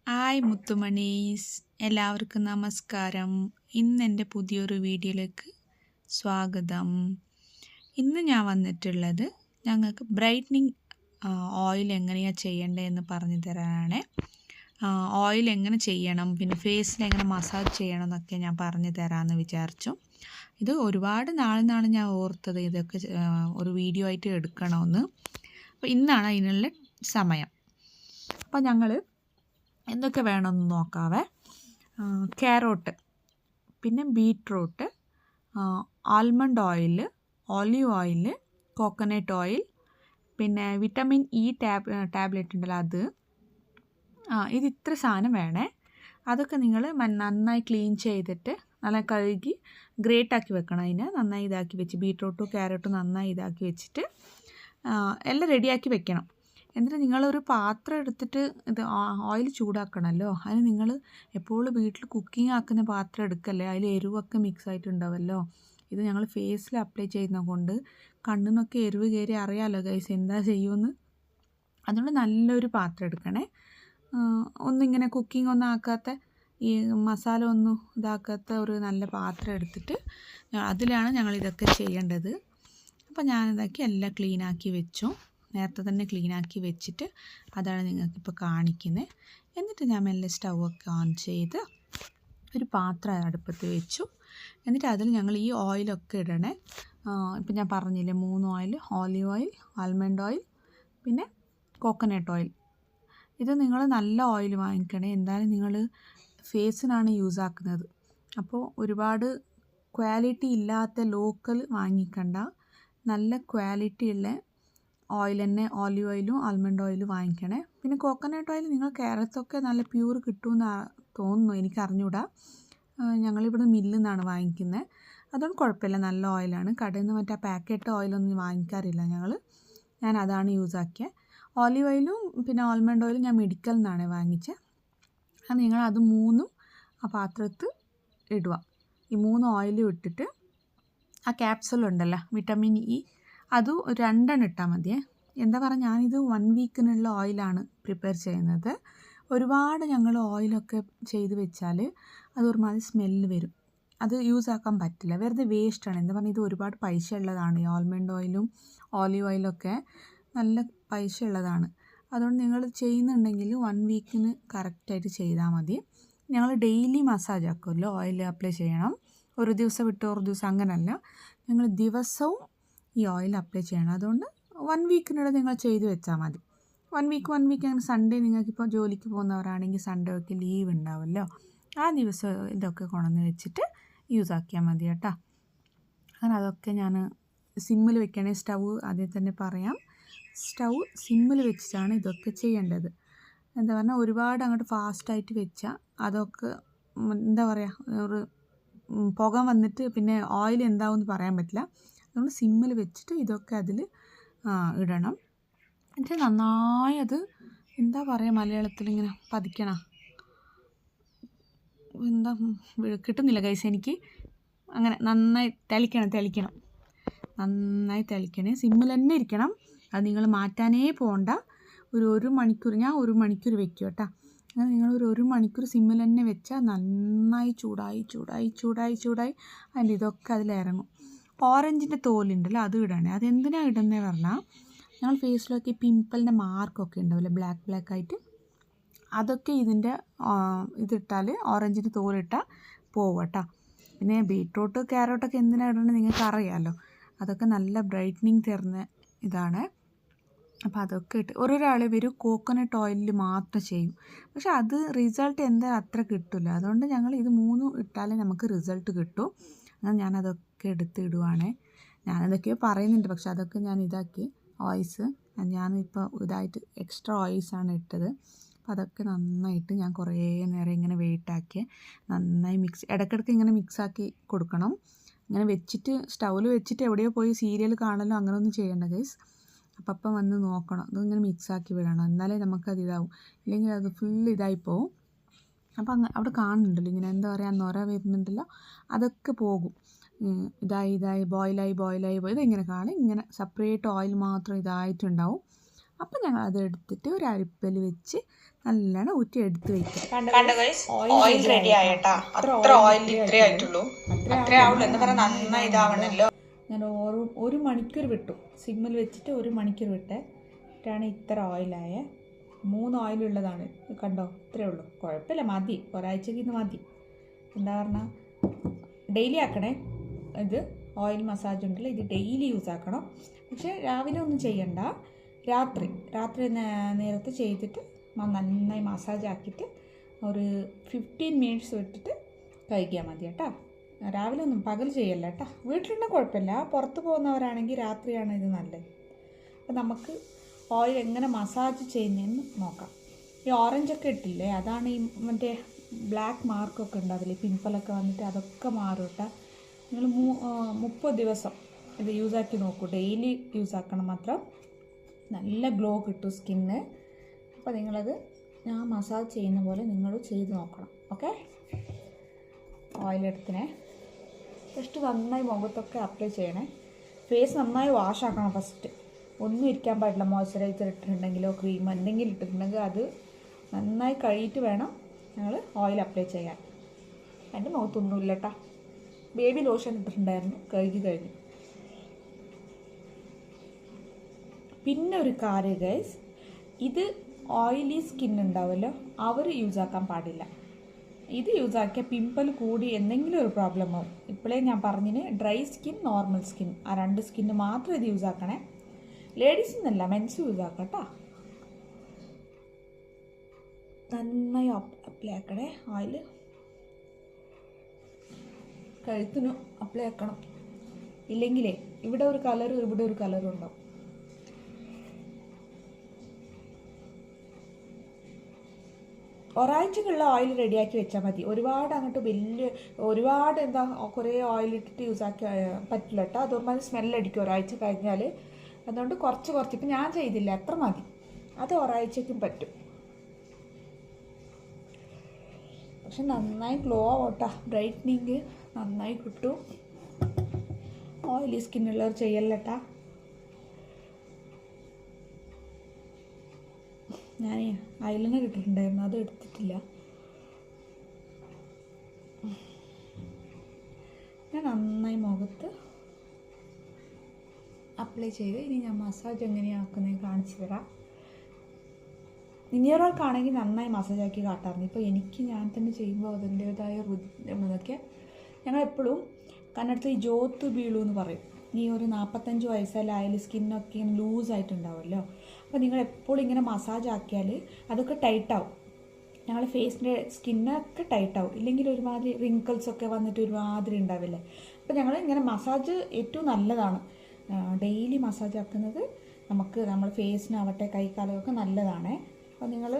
Hi മുത്തുമണീസ്, എല്ലാവർക്കും നമസ്കാരം. ഇന്ന് എൻ്റെ പുതിയൊരു വീഡിയോയിലേക്ക് സ്വാഗതം. ഇന്ന് ഞാൻ വന്നിട്ടുള്ളത് ഞങ്ങൾക്ക് ബ്രൈറ്റനിങ് ഓയിൽ എങ്ങനെയാണ് ചെയ്യേണ്ടതെന്ന് പറഞ്ഞു തരാനാണ്. ഓയിൽ എങ്ങനെ ചെയ്യണം, പിന്നെ ഫേസിൽ എങ്ങനെ മസാജ് ചെയ്യണം എന്നൊക്കെ ഞാൻ പറഞ്ഞു തരാമെന്ന് വിചാരിച്ചു. ഇത് ഒരുപാട് നാളെന്നാണ് ഞാൻ ഓർത്തത് ഇതൊക്കെ ഒരു വീഡിയോ ആയിട്ട് എടുക്കണമെന്ന്. അപ്പോൾ ഇന്നാണ് അതിനുള്ള സമയം. അപ്പോൾ ഞങ്ങൾ എന്തൊക്കെ വേണമെന്ന് നോക്കാവേ. ക്യാരറ്റ്, പിന്നെ beetroot, almond oil, olive oil, coconut oil, പിന്നെ വിറ്റമിൻ ഇ ടാബ്ലറ്റ് ഉണ്ടല്ലോ അത്. ഇത് ഇത്ര സാധനം വേണേ. അതൊക്കെ നിങ്ങൾ നന്നായി ക്ലീൻ ചെയ്തിട്ട് നല്ല കഴുകി ഗ്രേറ്റാക്കി വെക്കണം. അതിനെ നന്നായി ഇതാക്കി വെച്ച് ബീട്രൂട്ടും ക്യാരറ്റും നന്നായി ഇതാക്കി വെച്ചിട്ട് എല്ലാം റെഡിയാക്കി വെക്കണം. എന്നിട്ട് നിങ്ങളൊരു പാത്രം എടുത്തിട്ട് ഇത് ഓയിൽ ചൂടാക്കണമല്ലോ. അതിന് നിങ്ങൾ എപ്പോഴും വീട്ടിൽ കുക്കിംഗ് ആക്കുന്ന പാത്രം എടുക്കല്ലേ, അതിൽ എരിവൊക്കെ മിക്സ് ആയിട്ടുണ്ടാവുമല്ലോ. ഇത് ഞങ്ങൾ ഫേസിൽ അപ്ലൈ ചെയ്യുന്നത് കൊണ്ട് കണ്ണിനൊക്കെ എരിവ് കയറി അറിയാമല്ലോ ഗൈസ് എന്താ ചെയ്യുമെന്ന്. അതുകൊണ്ട് നല്ലൊരു പാത്രം എടുക്കണേ. ഒന്നിങ്ങനെ കുക്കിംഗ് ഒന്നും ആക്കാത്ത, ഈ മസാല ഒന്നും ഇതാക്കാത്ത ഒരു നല്ല പാത്രം എടുത്തിട്ട് അതിലാണ് ഞങ്ങളിതൊക്കെ ചെയ്യേണ്ടത്. അപ്പോൾ ഞാനിതാക്കി എല്ലാം ക്ലീനാക്കി വെച്ചു. നേരത്തെ തന്നെ ക്ലീനാക്കി വെച്ചിട്ട് അതാണ് നിങ്ങൾക്കിപ്പോൾ കാണിക്കുന്നത്. എന്നിട്ട് ഞാൻ മെല്ലെ സ്റ്റൗവൊക്കെ ഓൺ ചെയ്ത് ഒരു പാത്രം അടുപ്പത്ത് വെച്ചു. എന്നിട്ട് അതിൽ ഞങ്ങൾ ഈ ഓയിലൊക്കെ ഇടണേ. ഇപ്പം ഞാൻ പറഞ്ഞില്ലേ 3 oil: olive oil, almond oil, പിന്നെ കോക്കനട്ട് ഓയിൽ. ഇത് നിങ്ങൾ നല്ല ഓയിൽ വാങ്ങിക്കണേ. എന്തായാലും നിങ്ങൾ ഫേസിനാണ് യൂസ് ആക്കുന്നത്. അപ്പോൾ ഒരുപാട് ക്വാളിറ്റി ഇല്ലാത്ത ലോക്കൽ വാങ്ങിക്കണ്ട, നല്ല ക്വാളിറ്റി ഉള്ള ഓയിൽ തന്നെ ഒലിവ് ഓയിലും ആൽമണ്ട് ഓയിലും വാങ്ങിക്കണേ. പിന്നെ കോക്കനട്ട് ഓയിൽ നിങ്ങൾ കേരളത്തൊക്കെ നല്ല പ്യൂർ കിട്ടുമെന്ന് തോന്നുന്നു, എനിക്ക് അറിഞ്ഞൂടാ. ഞങ്ങളിവിടെ മില്ലിൽ നിന്നാണ് വാങ്ങിക്കുന്നത്. അതുകൊണ്ട് കുഴപ്പമില്ല, നല്ല ഓയിലാണ്. കടയിൽ നിന്ന് മറ്റേ പാക്കറ്റ് ഓയിലൊന്നും വാങ്ങിക്കാറില്ല ഞാൻ അതാണ് യൂസ് ആക്കിയത്. ഒലിവ് ഓയിലും പിന്നെ ആൽമണ്ട് ഓയിലും ഞാൻ മെഡിക്കലിൽ നിന്നാണ് വാങ്ങിച്ചത്. അത് നിങ്ങൾ അത് 3 ആ പാത്രത്തിൽ ഇടുക. ഈ 3 ഓയിലും ഇട്ടിട്ട് ആ ക്യാപ്സുലുണ്ടല്ലോ വിറ്റമിൻ ഇ, അത് 2 ഇട്ടാൽ മതിയേ. എന്താ പറയുക, ഞാനിത് 1 വീക്കിനുള്ള ഓയിലാണ് പ്രിപ്പയർ ചെയ്യുന്നത്. ഒരുപാട് ഞങ്ങൾ ഓയിലൊക്കെ ചെയ്ത് വെച്ചാൽ അത് ഒരുമാതിരി സ്മെല്ല് വരും. അത് യൂസ് ആക്കാൻ പറ്റില്ല, വെറുതെ വേസ്റ്റാണ്. എന്താ പറഞ്ഞാൽ ഇത് ഒരുപാട് പൈസ ഉള്ളതാണ്. ഈ ആൽമണ്ട് ഓയിലും ഒലിവ് ഓയിലൊക്കെ നല്ല പൈസ ഉള്ളതാണ്. അതുകൊണ്ട് നിങ്ങൾ ചെയ്യുന്നുണ്ടെങ്കിൽ 1 വീക്കിന് കറക്റ്റായിട്ട് ചെയ്താൽ മതി. ഞങ്ങൾ ഡെയിലി മസാജ് ആക്കുമല്ലോ, ഓയിൽ അപ്ലൈ ചെയ്യണം. ഒരു ദിവസം വിട്ട് ഒരു ദിവസം അങ്ങനല്ല, ഞങ്ങൾ ദിവസവും ഈ ഓയിൽ അപ്ലൈ ചെയ്യണം. അതുകൊണ്ട് 1 വീക്കിനുള്ളിൽ നിങ്ങൾ ചെയ്ത് വെച്ചാൽ മതി. 1 വീക്ക് അങ്ങനെ സൺഡേ നിങ്ങൾക്കിപ്പോൾ ജോലിക്ക് പോകുന്നവരാണെങ്കിൽ സൺഡേ ഒക്കെ ലീവ് ഉണ്ടാവുമല്ലോ, ആ ദിവസം ഇതൊക്കെ കൊണ്ടുവന്ന് വെച്ചിട്ട് യൂസ് ആക്കിയാൽ മതി കേട്ടോ. അങ്ങനെ അതൊക്കെ ഞാൻ സിമ്മിൽ വെക്കണേ. സ്റ്റൗ ആദ്യം തന്നെ പറയാം, സ്റ്റൗ സിമ്മിൽ വെച്ചിട്ടാണ് ഇതൊക്കെ ചെയ്യേണ്ടത്. എന്താ പറഞ്ഞാൽ ഒരുപാട് അങ്ങോട്ട് ഫാസ്റ്റായിട്ട് വെച്ചാൽ അതൊക്കെ എന്താ പറയുക, ഒരു പുക വന്നിട്ട് പിന്നെ ഓയിൽ എന്താവുമെന്ന് പറയാൻ പറ്റില്ല. നമ്മൾ സിമ്മിൽ വെച്ചിട്ട് ഇതൊക്കെ അതിൽ ഇടണം. എന്നിട്ട് നന്നായി അത് എന്താ പറയുക മലയാളത്തിൽ ഇങ്ങനെ പതിക്കണം. എന്താ കിട്ടുന്നില്ല ഗൈസ് എനിക്ക്. അങ്ങനെ നന്നായി തെളിക്കണം, നന്നായി തെളിക്കണേ. സിമ്മിൽ തന്നെ ഇരിക്കണം, അത് നിങ്ങൾ മാറ്റാനേ പോകണ്ട. ഒരു മണിക്കൂർ, ഞാൻ 1 മണിക്കൂർ വെക്കും കേട്ടോ. അങ്ങനെ നിങ്ങൾ ഒരു മണിക്കൂർ സിമ്മിൽ തന്നെ വെച്ചാൽ നന്നായി ചൂടായി അതിൻ്റെ ഇതൊക്കെ അതിലിറങ്ങും. ഓറഞ്ചിൻ്റെ തോലുണ്ടല്ലോ അത് ഇടണേ. അതെന്തിനാണ് ഇടുന്നത് പറഞ്ഞാൽ, ഞങ്ങൾ ഫേസിലൊക്കെ പിമ്പിളിൻ്റെ മാർക്കൊക്കെ ഉണ്ടാവില്ലേ ബ്ലാക്ക് ആയിട്ട്, അതൊക്കെ ഇതിൻ്റെ ഇതിട്ടാൽ ഓറഞ്ചിൻ്റെ തോലിട്ടാൽ പോവും കേട്ടോ. പിന്നെ ബീട്രൂട്ട് ക്യാരറ്റൊക്കെ എന്തിനാണ് ഇടണത് നിങ്ങൾക്ക് അറിയാമല്ലോ. അതൊക്കെ നല്ല ബ്രൈറ്റനിങ് തരുന്ന ഇതാണ്. അപ്പോൾ അതൊക്കെ ഇട്ട് ഒരാൾ വരും കോക്കനട്ട് ഓയിലിൽ മാത്രം ചെയ്യും, പക്ഷെ അത് റിസൾട്ട് എന്താ അത്ര കിട്ടില്ല. അതുകൊണ്ട് ഞങ്ങൾ ഇത് 3 ഇട്ടാലേ നമുക്ക് റിസൾട്ട് കിട്ടും. അങ്ങനെ ഞാനതൊക്കെ ഇടുവാണേ. ഞാനതൊക്കെയോ പറയുന്നുണ്ട്, പക്ഷെ അതൊക്കെ ഞാൻ ഇതാക്കി ഓയിൽസ് ഞാനിപ്പോൾ ഇതായിട്ട് എക്സ്ട്രാ ഓയിൽസാണ് ഇട്ടത്. അപ്പോൾ അതൊക്കെ നന്നായിട്ട് ഞാൻ കുറേ നേരം ഇങ്ങനെ വെയിറ്റാക്കി നന്നായി ഇടയ്ക്കിടയ്ക്ക് ഇങ്ങനെ മിക്സാക്കി കൊടുക്കണം. ഇങ്ങനെ വെച്ചിട്ട് സ്റ്റൗവിൽ വെച്ചിട്ട് എവിടെയോ പോയി സീരിയൽ കാണലോ അങ്ങനെയൊന്നും ചെയ്യേണ്ട ഗൈസ്. അപ്പം വന്ന് നോക്കണം, അതിങ്ങനെ മിക്സാക്കി വിടണം, എന്നാലേ നമുക്കത് ഇതാവും. ഇല്ലെങ്കിൽ അത് ഫുള്ള് ഇതായിപ്പോവും. അപ്പം അവിടെ കാണുന്നുണ്ടല്ലോ ഇങ്ങനെ എന്താ പറയുക നൊര വരുന്നുണ്ടല്ലോ, അതൊക്കെ പോകും. ഇതായി ബോയിലായി ഇതിങ്ങനെ കാണും. ഇങ്ങനെ സെപ്പറേറ്റ് ഓയിൽ മാത്രം ഇതായിട്ടുണ്ടാവും. അപ്പം ഞങ്ങൾ അത് എടുത്തിട്ട് ഒരു അരിപ്പയിൽ വെച്ച് നല്ലോണം ഊറ്റി എടുത്ത് വയ്ക്കുക. കണ്ട ഗൈസ് ഓയിൽ റെഡി ആയിട്ടാ. അത്ര ഓയിൽ ഇത്രേ ആയിട്ടുള്ളൂ. അത്രേ ആവുള്ളൂ എന്ന് പറഞ്ഞാൽ നന്നായി ഇതാവണല്ലോ. ഞാൻ 1 മണിക്കൂർ വിട്ടു, സിമ്മിൽ വെച്ചിട്ട് 1 മണിക്കൂർ വിട്ടിട്ടാണ് ഇത്ര ഓയിലായ. 3 ഓയിലുള്ളതാണ്. കണ്ടോ, ഇത്രയേ ഉള്ളൂ. കുഴപ്പമില്ല, മതി, ഒരാഴ്ചക്ക് ഇന്ന് മതി. എന്താ പറഞ്ഞാൽ ഡെയിലി ആക്കണേ. ഇത് ഓയിൽ മസാജ് ഉണ്ടല്ലോ, ഇത് ഡെയിലി യൂസ് ആക്കണം. പക്ഷേ രാവിലെ ഒന്നും ചെയ്യണ്ട, രാത്രി നേരത്തെ ചെയ്തിട്ട് നന്നായി മസാജ് ആക്കിയിട്ട് ഒരു 15 മിനിറ്റ്സ് വിട്ടിട്ട് കഴിക്കാൻ മതി കേട്ടോ. രാവിലെ ഒന്നും പകൽ ചെയ്യല്ല കേട്ടോ. വീട്ടിലുണ്ടെങ്കിൽ കുഴപ്പമില്ല, പുറത്ത് പോകുന്നവരാണെങ്കിൽ രാത്രിയാണ് ഇത് നല്ലത്. അപ്പോൾ നമുക്ക് ഓയിൽ എങ്ങനെ മസാജ് ചെയ്യുന്നതെന്ന് നോക്കാം. ഈ ഓറഞ്ചൊക്കെ ഇട്ടില്ലേ, അതാണ് ഈ മറ്റേ ബ്ലാക്ക് മാർക്കൊക്കെ ഉണ്ടാവില്ലേ, പിമ്പിളൊക്കെ വന്നിട്ട് അതൊക്കെ മാറും കേട്ടോ. നിങ്ങൾ 30 ദിവസം ഇത് യൂസാക്കി നോക്കൂ. ഡെയിലി യൂസാക്കണം മാത്രം. നല്ല ഗ്ലോ കിട്ടും സ്കിന്ന്. അപ്പോൾ നിങ്ങളത് ഞാൻ മസാജ് ചെയ്യുന്ന പോലെ നിങ്ങൾ ചെയ്ത് നോക്കണം. ഓക്കെ, ഓയിലെടുത്തിനെ ഫസ്റ്റ് നന്നായി മുഖത്തൊക്കെ അപ്ലൈ ചെയ്യണേ. ഫേസ് നന്നായി വാഷ് ആക്കണം ഫസ്റ്റ്. ഒന്നും ഇരിക്കാൻ പാടില്ല. മോയ്സ്ചറൈസർ ഇട്ടിട്ടുണ്ടെങ്കിലോ ക്രീം എന്തെങ്കിലും ഇട്ടിട്ടുണ്ടെങ്കിൽ അത് നന്നായി കഴുകിയിട്ട് വേണം ഞങ്ങൾ ഓയിൽ അപ്ലൈ ചെയ്യാൻ. എൻ്റെ മുഖത്തൊന്നുമില്ല കേട്ടോ. ബേബി ലോഷൻ ഇട്ടിട്ടുണ്ടായിരുന്നു, കഴുകി കഴിഞ്ഞു. പിന്നെ ഒരു കാര്യം ഗൈസ്, ഇത് ഓയിലി സ്കിൻ ഉണ്ടാവുമല്ലോ, അവർ യൂസാക്കാൻ പാടില്ല. ഇത് യൂസാക്കിയ പിമ്പിൾ കൂടി എന്തെങ്കിലും ഒരു പ്രോബ്ലം ആവും. ഇപ്പോഴേ ഞാൻ പറഞ്ഞിന്, ഡ്രൈ സ്കിൻ, നോർമൽ സ്കിൻ, ആ 2 സ്കിന്ന് മാത്രം ഇത് യൂസാക്കണേ. ലേഡീസിന്നല്ല, മെൻസ് യൂസാക്കാം കേട്ടോ. നന്നായി അപ്ലൈ ആക്കണേ ഓയിൽ. കഴുത്തിനും അപ്ലൈ ആക്കണം, ഇല്ലെങ്കിലേ ഇവിടെ ഒരു കളറും ഇവിടെ ഒരു കളറും ഉണ്ടാവും. ഒരാഴ്ചക്കുള്ള ഓയിൽ റെഡിയാക്കി വെച്ചാൽ മതി. ഒരുപാട് അങ്ങോട്ട് ഒരുപാട് കുറേ ഓയിൽ ഇട്ടിട്ട് യൂസാക്കി പറ്റില്ല കേട്ടോ. അതുകൊണ്ട് സ്മെല്ലടിക്കും ഒരാഴ്ച കഴിഞ്ഞാൽ. അതുകൊണ്ട് കുറച്ച് ഇപ്പം ഞാൻ ചെയ്തില്ല, അത്ര മതി. അത് ഒരാഴ്ചയ്ക്കും പറ്റും. പക്ഷെ നന്നായി ഗ്ലോ ആവട്ടാ, ബ്രൈറ്റ്നിങ് നന്നായി കിട്ടും. ഓയിലി സ്കിന്നുള്ളവർ ചെയ്യല്ലട്ടാ. ഞാൻ ഐലൈനർ ഇട്ടിട്ടുണ്ടായിരുന്നു, അത് എടുത്തിട്ടില്ല. ഞാൻ നന്നായി മുഖത്ത് അപ്ലൈ ചെയ്ത് ഇനി ഞാൻ മസാജ് എങ്ങനെയാണ് ആക്കുന്നത് കാണിച്ചു തരാം. ഇനിയൊരാൾക്കാണെങ്കിൽ നന്നായി മസാജ് ആക്കി കാട്ടാറുണ്ട്. ഇപ്പോൾ എനിക്ക് ഞാൻ തന്നെ ചെയ്യുമ്പോൾ അതിൻ്റേതായ ഇതൊക്കെ. ഞങ്ങളെപ്പോഴും കന്നഡത്തിൽ ജോത്ത് ബീളു എന്ന് പറയും. ഈ ഒരു 45 വയസ്സല്ലായാലും സ്കിന്നൊക്കെ ലൂസായിട്ടുണ്ടാവുമല്ലോ. അപ്പോൾ നിങ്ങൾ എപ്പോഴും ഇങ്ങനെ മസാജ് ആക്കിയാൽ അതൊക്കെ ടൈറ്റാവും. ഞങ്ങളുടെ ഫേസിൻ്റെ സ്കിന്നൊക്കെ ടൈറ്റാവും. ഇല്ലെങ്കിൽ ഒരുമാതിരി റിങ്കിൾസൊക്കെ വന്നിട്ട് ഒരുമാതിരി ഉണ്ടാവില്ലേ. അപ്പോൾ ഞങ്ങൾ ഇങ്ങനെ മസാജ് ഏറ്റവും നല്ലതാണ്. ഡെയിലി മസാജ് ആക്കുന്നത് നമ്മൾ ഫേസിനാവട്ടെ കൈക്കാലമൊക്കെ നല്ലതാണ്. അപ്പോൾ നിങ്ങൾ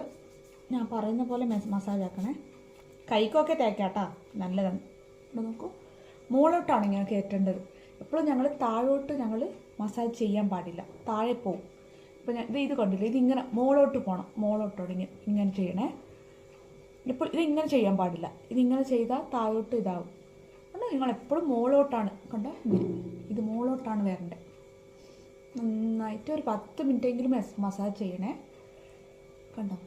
ഞാൻ പറയുന്ന പോലെ മസാജ് ആക്കണേ. കൈക്കൊക്കെ തേക്കാട്ടാ, നല്ലതാണ്. ഇവിടെ നോക്കൂ, മുകളിലോട്ടാണ് ഇങ്ങനെ കയറ്റേണ്ടത്. എപ്പോഴും ഞങ്ങൾ താഴോട്ട് മസാജ് ചെയ്യാൻ പാടില്ല, താഴെ പോവും. ഇപ്പോൾ ഇത് കണ്ടില്ല, ഇതിങ്ങനെ മുകളിലോട്ട് പോകണം. മുകളിലോട്ടോട് ഇങ്ങനെ ചെയ്യണേ. ഇപ്പോൾ ഇതിങ്ങനെ ചെയ്യാൻ പാടില്ല. ഇതിങ്ങനെ ചെയ്താൽ താഴോട്ട് ഇതാവും. അതുകൊണ്ട് നിങ്ങളെപ്പോഴും മുകളിലോട്ടാണ്, കണ്ടോ, ഇത് മുകളിലോട്ടാണ് വരേണ്ടത്. നന്നായിട്ട് ഒരു 10 മിനിറ്റെങ്കിലും മസാജ് ചെയ്യണേ. കണ്ടോ,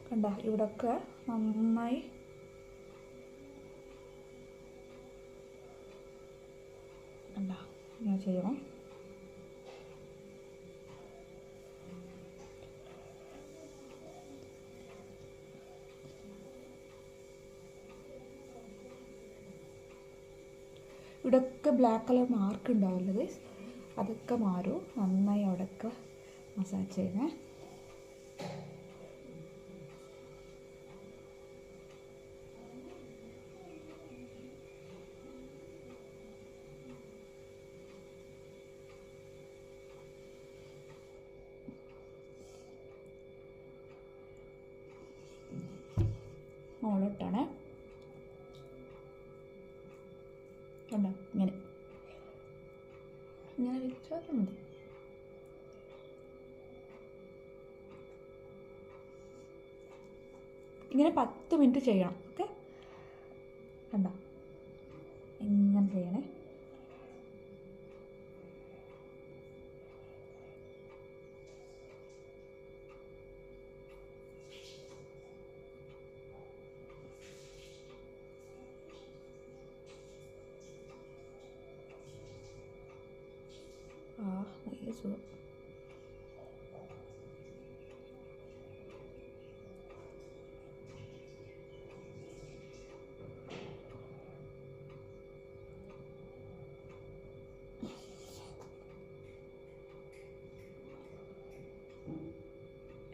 കണ്ടോ, ഇവിടെയൊക്കെ നന്നായി കണ്ടോ ഇങ്ങനെ ചെയ്യണം. ഇവിടെയൊക്കെ ബ്ലാക്ക് കളർ മാർക്ക് ഉണ്ടാവില്ല ഗൈസ്, അതൊക്കെ മാറും. നന്നായി അവിടെയൊക്കെ മസാജ് ചെയ്യണേ. മുകളിലോട്ടാണ് കണ്ടോ, ഇങ്ങനെ വെച്ചാൽ മതി. ഇങ്ങനെ 10 മിനിറ്റ് ചെയ്യണം. ഓക്കെ, ചെയ്യണേ. നല്ല സുഖം.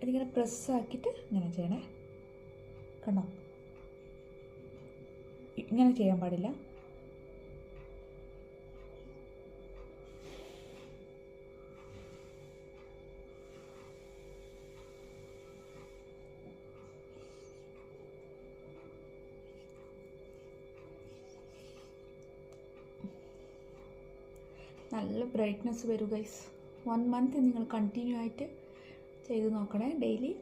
ഇതിങ്ങനെ പ്രസ്സാക്കിയിട്ട് ഇങ്ങനെ ചെയ്യണേ. കണ്ടോ, ഇങ്ങനെ ചെയ്യാൻ പാടില്ല. നല്ല ബ്രൈറ്റ്നസ് വരും ഗൈസ്. 1 മന്ത് നിങ്ങൾ കണ്ടിന്യൂ ആയിട്ട് ചെയ്ത് നോക്കണേ ഡെയിലി.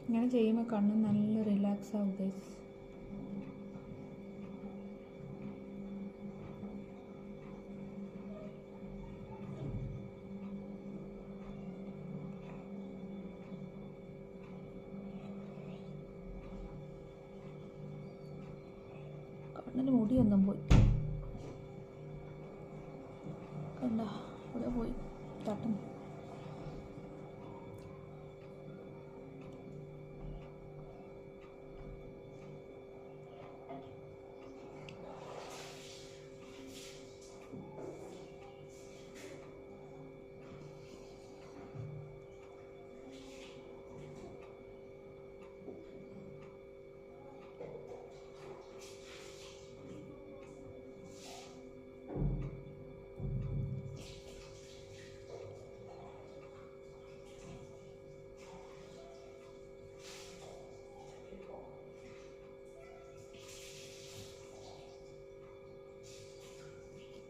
ഇങ്ങനെ ചെയ്യുമ്പോൾ കണ്ണ് നല്ല റിലാക്സ് ആവും ഗൈസ്. കണ്ണിന് മുടിയൊന്നും പോയി. കണ്ട ഇവിടെ പോയി തട്ടും.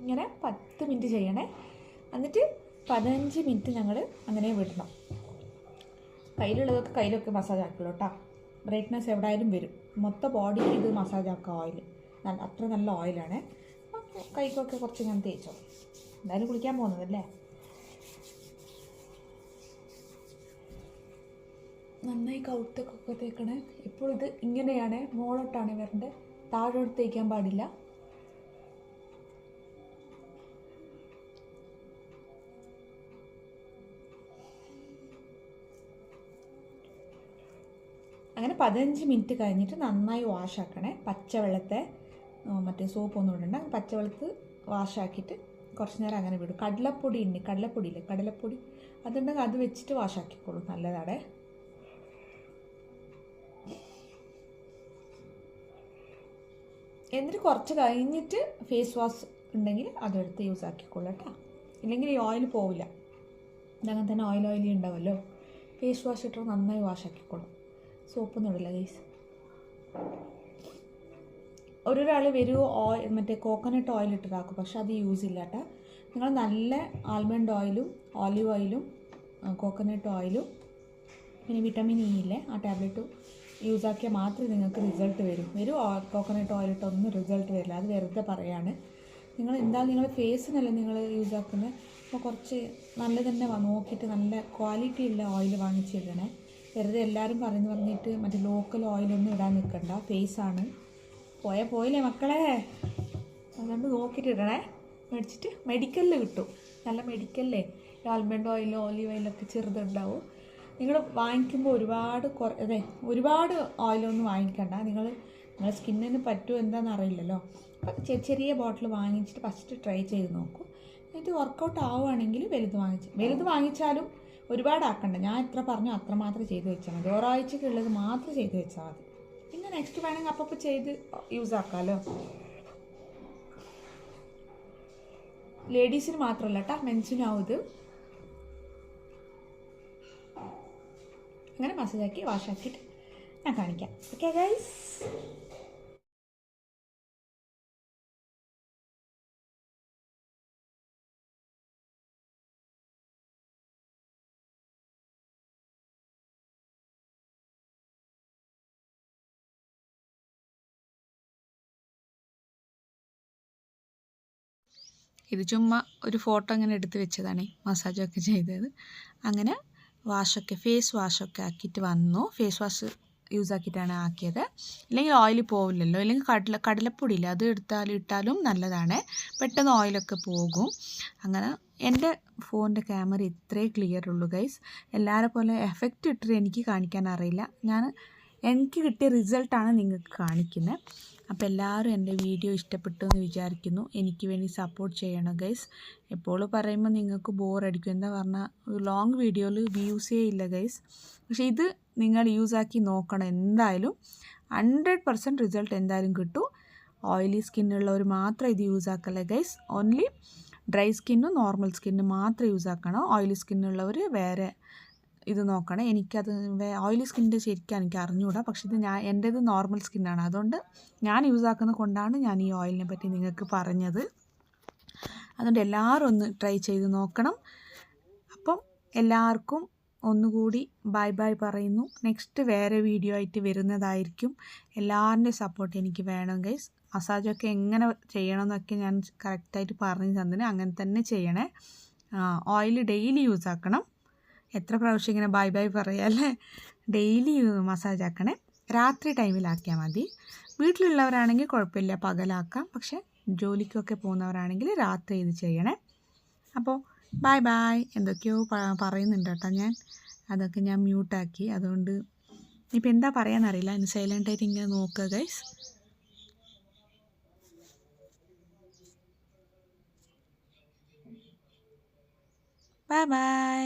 ഇങ്ങനെ 10 മിനിറ്റ് ചെയ്യണേ. എന്നിട്ട് 15 മിനിറ്റ് ഞങ്ങൾ അങ്ങനെ വിടണം. കയ്യിലുള്ളതൊക്കെ കയ്യിലൊക്കെ മസാജ് ആക്കുള്ളൂ കേട്ടോ. ബ്രൈറ്റ്നസ് എവിടെയായാലും വരും. മൊത്തം ബോഡിക്ക് ഇത് മസാജ് ആക്കുക. ഓയിൽ അത്ര നല്ല ഓയിലാണ്. കൈക്കൊക്കെ കുറച്ച് ഞാൻ തേച്ചോ. എന്തായാലും കുളിക്കാൻ പോകുന്നതല്ലേ. നന്നായി കൗത്തൊക്കെ തേക്കണേ. ഇപ്പോൾ ഇത് ഇങ്ങനെയാണ്, മുകളോട്ടാണ് വരേണ്ടത്. താഴോട്ട് തേക്കാൻ പാടില്ല. അങ്ങനെ 15 മിനിറ്റ് കഴിഞ്ഞിട്ട് നന്നായി വാഷാക്കണേ. പച്ചവെള്ളത്തെ മറ്റേ സോപ്പൊന്നും ഇടണ്ട. പച്ചവെള്ളത്ത് വാഷാക്കിയിട്ട് കുറച്ച് നേരം അങ്ങനെ വിടും. കടലപ്പൊടി ഉണ്ട്, കടലപ്പൊടിയില്ലേ, കടലപ്പൊടി അതുണ്ടെങ്കിൽ അത് വെച്ചിട്ട് വാഷാക്കിക്കോളൂ, നല്ലതാണേ. എന്നിട്ട് കുറച്ച് കഴിഞ്ഞിട്ട് ഫേസ് വാഷ് ഉണ്ടെങ്കിൽ അതെടുത്ത് യൂസ് ആക്കിക്കോളൂ കേട്ടോ. ഇല്ലെങ്കിൽ ഈ ഓയിൽ പോവില്ല. ഇതങ്ങനെ തന്നെ ഓയിലി ഉണ്ടാവുമല്ലോ. ഫേസ് വാഷ് ഇട്ട് നന്നായി വാഷാക്കിക്കോളും. സോപ്പൊന്നും ഇടില്ല ഗൈസ്. ഒരാൾ വരുമോ മറ്റേ കോക്കനട്ട് ഓയിൽ ഇട്ടിട്ടാക്കും, പക്ഷെ അത് യൂസ് ഇല്ല കേട്ടോ. നിങ്ങൾ നല്ല ആൽമണ്ട് ഓയിലും ഓലിവ് ഓയിലും കോക്കനട്ട് ഓയിലും പിന്നെ വിറ്റമിൻ ഇ ഇല്ലേ ആ ടാബ്ലറ്റും യൂസ് ആക്കിയാൽ മാത്രമേ നിങ്ങൾക്ക് റിസൾട്ട് വരും. കോക്കനട്ട് ഓയിൽ ഇട്ടൊന്നും റിസൾട്ട് വരില്ല. അത് വെറുതെ പറയാണ്. നിങ്ങൾ എന്തായാലും നിങ്ങൾ ഫേസിനല്ല നിങ്ങൾ യൂസ് ആക്കുന്നത്. അപ്പോൾ കുറച്ച് നല്ല തന്നെ നോക്കിയിട്ട് നല്ല ക്വാളിറ്റി ഉള്ള ഓയിൽ വാങ്ങിച്ചിടണേ. വെറുതെ എല്ലാവരും പറഞ്ഞിട്ട് മറ്റേ ലോക്കൽ ഓയിലൊന്നും ഇടാൻ നിൽക്കണ്ട. ഫേസാണ്. പോയില്ലേ മക്കളെ. അതുകൊണ്ട് നോക്കിയിട്ട് ഇടണേ. മേടിച്ചിട്ട് മെഡിക്കലിൽ കിട്ടും. നല്ല മെഡിക്കലിലേ ആൽമണ്ട് ഓയിലും ഓലിവ് ഓയിലൊക്കെ ചെറുതുണ്ടാവും. നിങ്ങൾ വാങ്ങിക്കുമ്പോൾ ഒരുപാട് ഓയിലൊന്നും വാങ്ങിക്കണ്ട. നിങ്ങളുടെ സ്കിന്നിന് പറ്റുമോ എന്താണെന്ന് അറിയില്ലല്ലോ. ചെറിയ ബോട്ടിൽ വാങ്ങിച്ചിട്ട് ഫസ്റ്റ് ട്രൈ ചെയ്ത് നോക്കൂ. എന്നിട്ട് വർക്കൗട്ട് ആവുകയാണെങ്കിൽ വലുത് വാങ്ങിച്ചാലും ഒരുപാട് ആക്കണ്ട. ഞാൻ എത്ര പറഞ്ഞോ അത്ര മാത്രം ചെയ്ത് വെച്ചാൽ മതി. ഒരാഴ്ചക്കുള്ളത് മാത്രം ചെയ്ത് വെച്ചാൽ മതി. പിന്നെ നെക്സ്റ്റ് വേണമെങ്കിൽ അപ്പോൾ ചെയ്ത് യൂസ് ആക്കാമല്ലോ. ലേഡീസിന് മാത്രമല്ല കേട്ടോ, മെൻസിനും ആവും ഇത്. അങ്ങനെ മസാജാക്കി വാഷാക്കിയിട്ട് ഞാൻ കാണിക്കാം. Okay guys. ഇത് ചുമ്മാ ഒരു ഫോട്ടോ അങ്ങനെ എടുത്ത് വെച്ചതാണ് മസാജൊക്കെ ചെയ്തത്. അങ്ങനെ വാഷൊക്കെ ഫേസ് വാഷൊക്കെ ആക്കിയിട്ട് വന്നു. ഫേസ് വാഷ് യൂസ് ആക്കിയിട്ടാണ് ആക്കിയത്. ഇല്ലെങ്കിൽ ഓയിൽ പോവില്ലല്ലോ. ഇല്ലെങ്കിൽ കടലപ്പൊടിയില്ല, അത് ഇട്ടാലും നല്ലതാണ്, പെട്ടെന്ന് ഓയിലൊക്കെ പോകും. അങ്ങനെ എൻ്റെ ഫോണിൻ്റെ ക്യാമറ ഇത്രേ ക്ലിയർ ഉള്ളൂ ഗൈസ്. എല്ലാവരെ പോലെ എഫക്റ്റ് ഇട്ടിട്ട് എനിക്ക് കാണിക്കാൻ അറിയില്ല. എനിക്ക് കിട്ടിയ റിസൾട്ടാണ് നിങ്ങൾക്ക് കാണിക്കുന്നത്. അപ്പോൾ എല്ലാവരും എൻ്റെ വീഡിയോ ഇഷ്ടപ്പെട്ടു എന്ന് വിചാരിക്കുന്നു. എനിക്ക് വേണ്ടി സപ്പോർട്ട് ചെയ്യണം ഗൈസ്. എപ്പോഴും പറയുമ്പോൾ നിങ്ങൾക്ക് ബോറടിക്കും. എന്താ പറഞ്ഞാൽ ലോങ് വീഡിയോയിൽ വ്യൂസേ ഇല്ല ഗൈസ്. പക്ഷേ ഇത് നിങ്ങൾ യൂസാക്കി നോക്കണം. എന്തായാലും 100% റിസൾട്ട് എന്തായാലും കിട്ടും. ഓയിലി സ്കിന്നുള്ളവർ മാത്രം ഇത് യൂസാക്കല്ലേ ഗൈസ്. ഓൺലി ഡ്രൈ സ്കിന്നും നോർമൽ സ്കിന്നും മാത്രം യൂസാക്കണം. ഓയിലി സ്കിന്നുള്ളവർ വേറെ ഇത് നോക്കണം. എനിക്കത് ഓയിലി സ്കിന്നിൻ്റെ ശരിക്കും എനിക്ക് അറിഞ്ഞുകൂടാ. പക്ഷേ ഇത് എൻ്റേത് നോർമൽ സ്കിന്നാണ്. അതുകൊണ്ട് ഞാൻ യൂസാക്കുന്നത് കൊണ്ടാണ് ഞാൻ ഈ ഓയിലിനെ പറ്റി നിങ്ങൾക്ക് പറഞ്ഞത്. അതുകൊണ്ട് എല്ലാവരും ഒന്ന് ട്രൈ ചെയ്ത് നോക്കണം. അപ്പം എല്ലാവർക്കും ഒന്നുകൂടി ബൈ ബൈ പറയുന്നു. നെക്സ്റ്റ് വേറെ വീഡിയോ ആയിട്ട് വരുന്നതായിരിക്കും. എല്ലാവരുടെയും സപ്പോർട്ട് എനിക്ക് വേണം ഗൈസ്. മസാജൊക്കെ എങ്ങനെ ചെയ്യണമെന്നൊക്കെ ഞാൻ കറക്റ്റായിട്ട് പറഞ്ഞു തന്നിന്. അങ്ങനെ തന്നെ ചെയ്യണേ. ഓയിൽ ഡെയിലി യൂസ് ആക്കണം. എത്ര പ്രാവശ്യം ഇങ്ങനെ ബൈ ബൈ പറയാല്ലേ. ഡെയിലി മസാജ് ആക്കണേ. രാത്രി ടൈമിലാക്കിയാൽ മതി. വീട്ടിലുള്ളവരാണെങ്കിൽ കുഴപ്പമില്ല, പകലാക്കാം. പക്ഷേ ജോലിക്കൊക്കെ പോകുന്നവരാണെങ്കിൽ രാത്രി ഇത് ചെയ്യണേ. അപ്പോൾ ബൈ ബൈ. എന്തൊക്കെയോ പറയുന്നുണ്ട് കേട്ടോ. അതൊക്കെ ഞാൻ മ്യൂട്ടാക്കി. അതുകൊണ്ട് ഇപ്പം എന്താ പറയാനറിയില്ല. ഇനി സൈലൻ്റായിട്ട് ഇങ്ങനെ നോക്കുക ഗൈസ്. Bye bye.